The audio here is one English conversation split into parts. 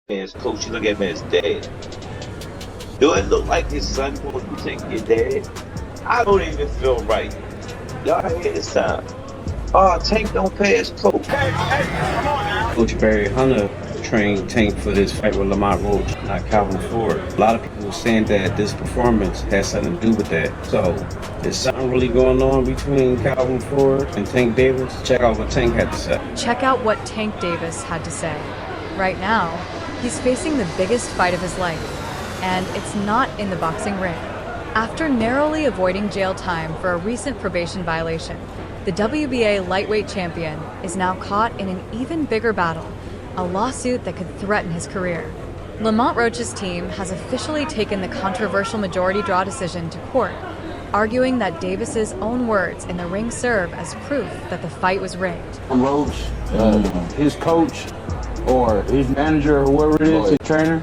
His coach, you look at him as dad. Do it look like his son supposed to be taking your dad? I don't even feel right. Y'all hear this time? Oh, Tank don't pay his coach. Come on now. Coach Barry Hunter trained Tank for this fight with Lamont Roach, not Calvin Ford. A lot of people were saying that this performance has something to do with that. So, is something really going on between Calvin Ford and Tank Davis? Check out what Tank had to say. Check out what Tank Davis had to say. Right now, he's facing the biggest fight of his life, and it's not in the boxing ring. After narrowly avoiding jail time for a recent probation violation, the WBA lightweight champion is now caught in an even bigger battle, a lawsuit that could threaten his career. Lamont Roach's team has officially taken the controversial majority draw decision to court, arguing that Davis's own words in the ring serve as proof that the fight was rigged. Roach, his coach, or his manager, or whoever it is, his trainer,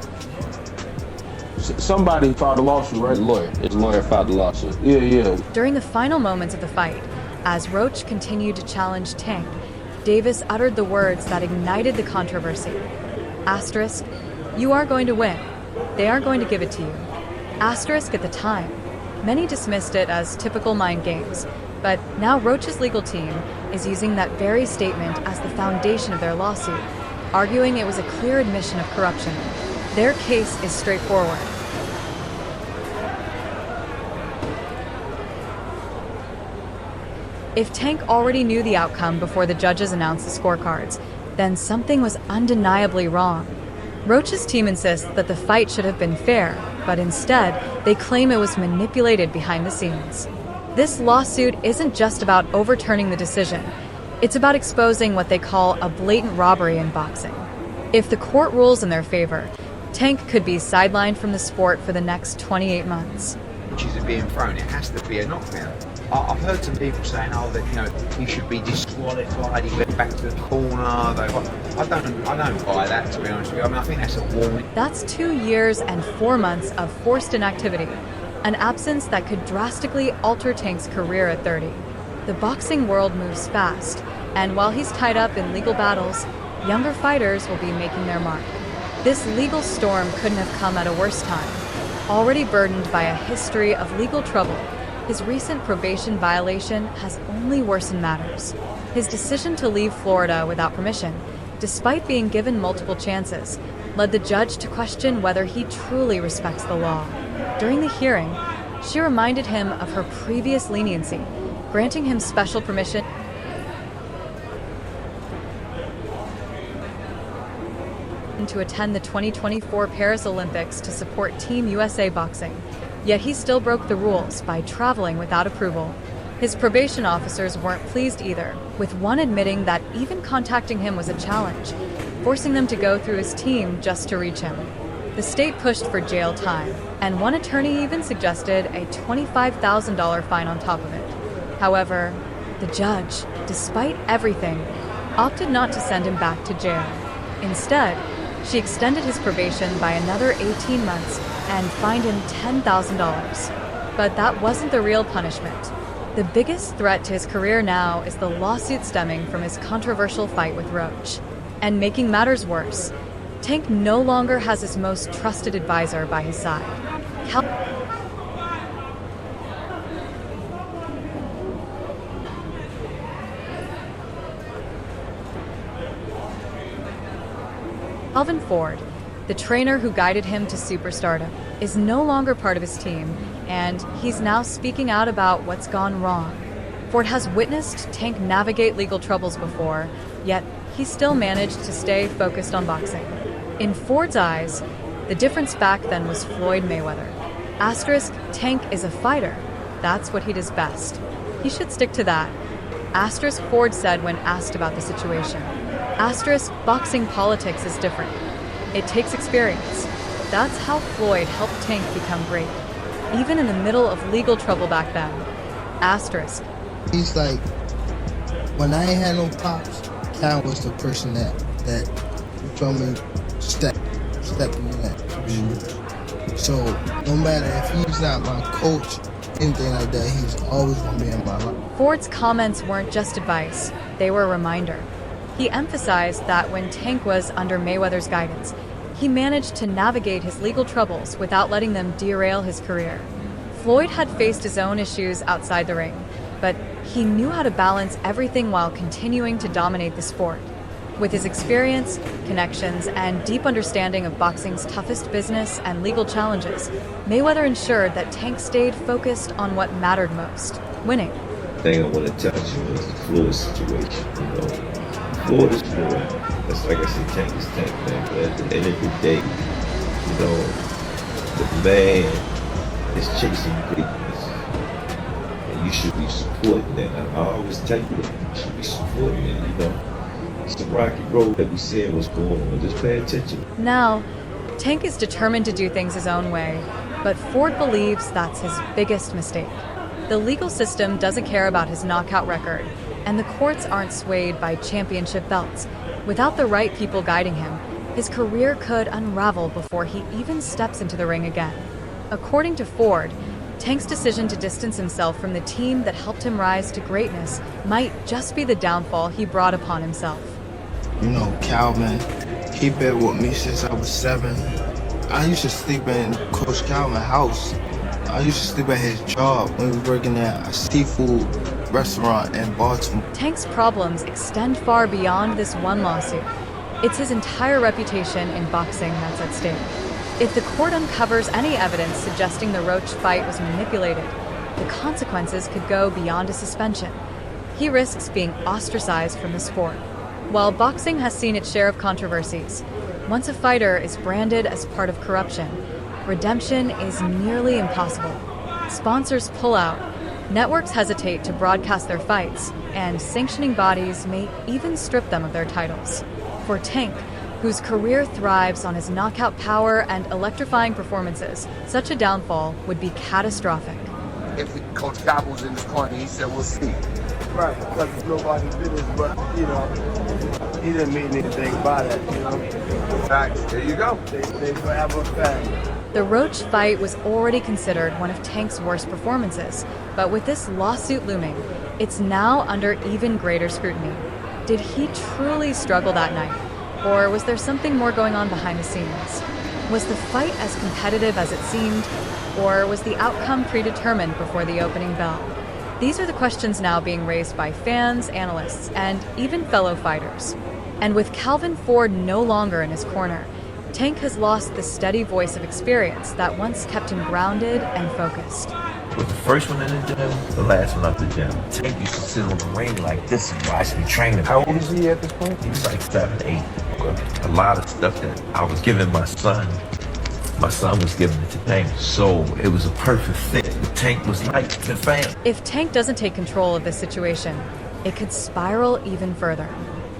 somebody filed a lawsuit, right? His lawyer filed the lawsuit. Yeah. During the final moments of the fight, as Roach continued to challenge Tank, Davis uttered the words that ignited the controversy. Asterisk, you are going to win. They are going to give it to you. Asterisk at the time. Many dismissed it as typical mind games, but now Roach's legal team is using that very statement as the foundation of their lawsuit, arguing it was a clear admission of corruption. Their case is straightforward. If Tank already knew the outcome before the judges announced the scorecards, then something was undeniably wrong. Roach's team insists that the fight should have been fair, but instead, they claim it was manipulated behind the scenes. This lawsuit isn't just about overturning the decision. It's about exposing what they call a blatant robbery in boxing. If the court rules in their favor, Tank could be sidelined from the sport for the next 28 months. Punches are being thrown, it has to be a knockdown. I've heard some people saying, that he should be disqualified. He went back to the corner. I don't buy that, to be honest with you. I think that's a warning. That's 2 years and 4 months of forced inactivity, an absence that could drastically alter Tank's career at 30. The boxing world moves fast, and while he's tied up in legal battles, younger fighters will be making their mark. This legal storm couldn't have come at a worse time. Already burdened by a history of legal trouble, his recent probation violation has only worsened matters. His decision to leave Florida without permission, despite being given multiple chances, led the judge to question whether he truly respects the law. During the hearing, she reminded him of her previous leniency, granting him special permission to attend the 2024 Paris Olympics to support Team USA Boxing. Yet he still broke the rules by traveling without approval. His probation officers weren't pleased either, with one admitting that even contacting him was a challenge, forcing them to go through his team just to reach him. The state pushed for jail time, and one attorney even suggested a $25,000 fine on top of it. However, the judge, despite everything, opted not to send him back to jail. Instead, she extended his probation by another 18 months and fined him $10,000. But that wasn't the real punishment. The biggest threat to his career now is the lawsuit stemming from his controversial fight with Roach. And making matters worse, Tank no longer has his most trusted advisor by his side. Calvin Ford, the trainer who guided him to superstardom, is no longer part of his team, and he's now speaking out about what's gone wrong. Ford has witnessed Tank navigate legal troubles before, yet he still managed to stay focused on boxing. In Ford's eyes, the difference back then was Floyd Mayweather. Asterisk, Tank is a fighter. That's what he does best. He should stick to that. Asterisk, Ford said when asked about the situation. Asterisk, boxing politics is different. It takes experience. That's how Floyd helped Tank become great, even in the middle of legal trouble back then. Asterisk. He's like, when I ain't had no pops, Cal was the person that you feel me, step in that. So no matter if he's not my coach, anything like that, he's always gonna be in my life. Ford's comments weren't just advice, they were a reminder. He emphasized that when Tank was under Mayweather's guidance, he managed to navigate his legal troubles without letting them derail his career. Floyd had faced his own issues outside the ring, but he knew how to balance everything while continuing to dominate the sport. With his experience, connections, and deep understanding of boxing's toughest business and legal challenges, Mayweather ensured that Tank stayed focused on what mattered most, winning. The thing I want to touch on is the Floyd situation. Floyd is Floyd. That's like I said, Tank is Tank, man. But at the end of the day, the man is chasing greatness. And you should be supporting that. I always tell you that. You should be supporting it, It's a rocky road that we said was going on. Just pay attention. Now, Tank is determined to do things his own way, but Ford believes that's his biggest mistake. The legal system doesn't care about his knockout record, and the courts aren't swayed by championship belts. Without the right people guiding him, his career could unravel before he even steps into the ring again. According to Ford, Tank's decision to distance himself from the team that helped him rise to greatness might just be the downfall he brought upon himself. Calvin, he been with me since I was 7. I used to sleep in Coach Calvin's house. I used to sleep at his job when we were working at a seafood restaurant in Baltimore. Tank's problems extend far beyond this one lawsuit. It's his entire reputation in boxing that's at stake. If the court uncovers any evidence suggesting the Roach fight was manipulated, the consequences could go beyond a suspension. He risks being ostracized from the sport. While boxing has seen its share of controversies, once a fighter is branded as part of corruption, redemption is nearly impossible. Sponsors pull out, networks hesitate to broadcast their fights, and sanctioning bodies may even strip them of their titles. For Tank, whose career thrives on his knockout power and electrifying performances, such a downfall would be catastrophic. If Coach Calvin was in this corner, he said, we'll see. Right, because it's nobody's business, but, he didn't mean anything by that, Facts. There you go. They forever family. The Roach fight was already considered one of Tank's worst performances, but with this lawsuit looming, it's now under even greater scrutiny. Did he truly struggle that night? Or was there something more going on behind the scenes? Was the fight as competitive as it seemed? Or was the outcome predetermined before the opening bell? These are the questions now being raised by fans, analysts, and even fellow fighters. And with Calvin Ford no longer in his corner, Tank has lost the steady voice of experience that once kept him grounded and focused. Was the first one in the gym, the last one out the gym. Tank used to sit on the ring like this and watch me train him. How old is he at this point? He was like 7, 8. A lot of stuff that I was giving my son was giving it to Tank. So it was a perfect fit. Tank was like the fam. If Tank doesn't take control of this situation, it could spiral even further.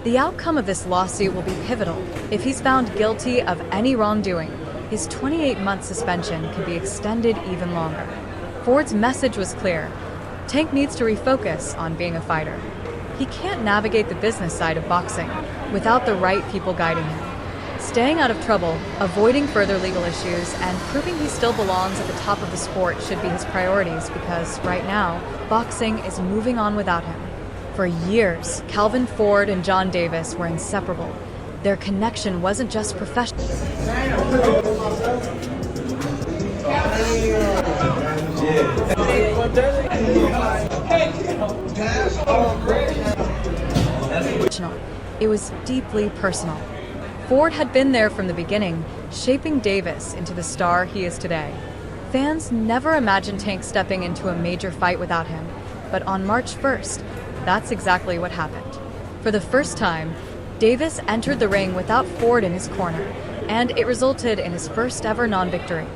The outcome of this lawsuit will be pivotal. If he's found guilty of any wrongdoing, his 28-month suspension could be extended even longer. Ford's message was clear. Tank needs to refocus on being a fighter. He can't navigate the business side of boxing without the right people guiding him. Staying out of trouble, avoiding further legal issues, and proving he still belongs at the top of the sport should be his priorities because, right now, boxing is moving on without him. For years, Calvin Ford and John Davis were inseparable. Their connection wasn't just professional. It was deeply personal. Ford had been there from the beginning, shaping Davis into the star he is today. Fans never imagined Tank stepping into a major fight without him, but on March 1st, that's exactly what happened. For the first time, Davis entered the ring without Ford in his corner, and it resulted in his first ever non-victory,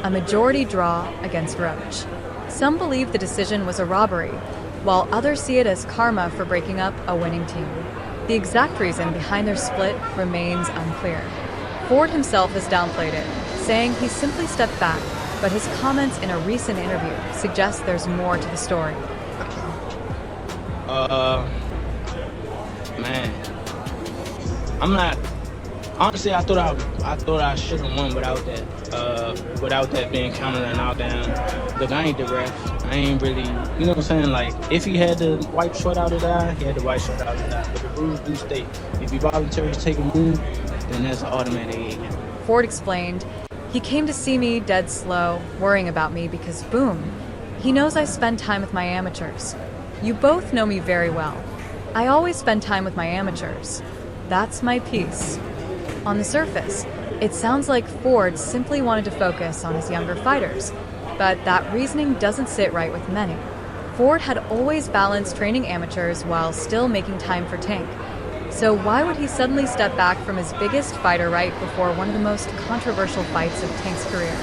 a majority draw against Roach. Some believe the decision was a robbery, while others see it as karma for breaking up a winning team. The exact reason behind their split remains unclear. Ford himself has downplayed it, saying he simply stepped back, but his comments in a recent interview suggest there's more to the story. Man, I'm not. Honestly, I thought I should have won without that being counted and out down. Look, I ain't the ref. I ain't really, you know what I'm saying? Like, if he had to wipe short out his eye, he had to wipe short out his eye. But the rules do state, if you voluntarily take a move, then that's an automatic 8. Ford explained. He came to see me dead slow, worrying about me because, boom, he knows I spend time with my amateurs. You both know me very well. I always spend time with my amateurs. That's my piece. On the surface, it sounds like Ford simply wanted to focus on his younger fighters, but that reasoning doesn't sit right with many. Ford had always balanced training amateurs while still making time for Tank. So why would he suddenly step back from his biggest fighter right before one of the most controversial fights of Tank's career?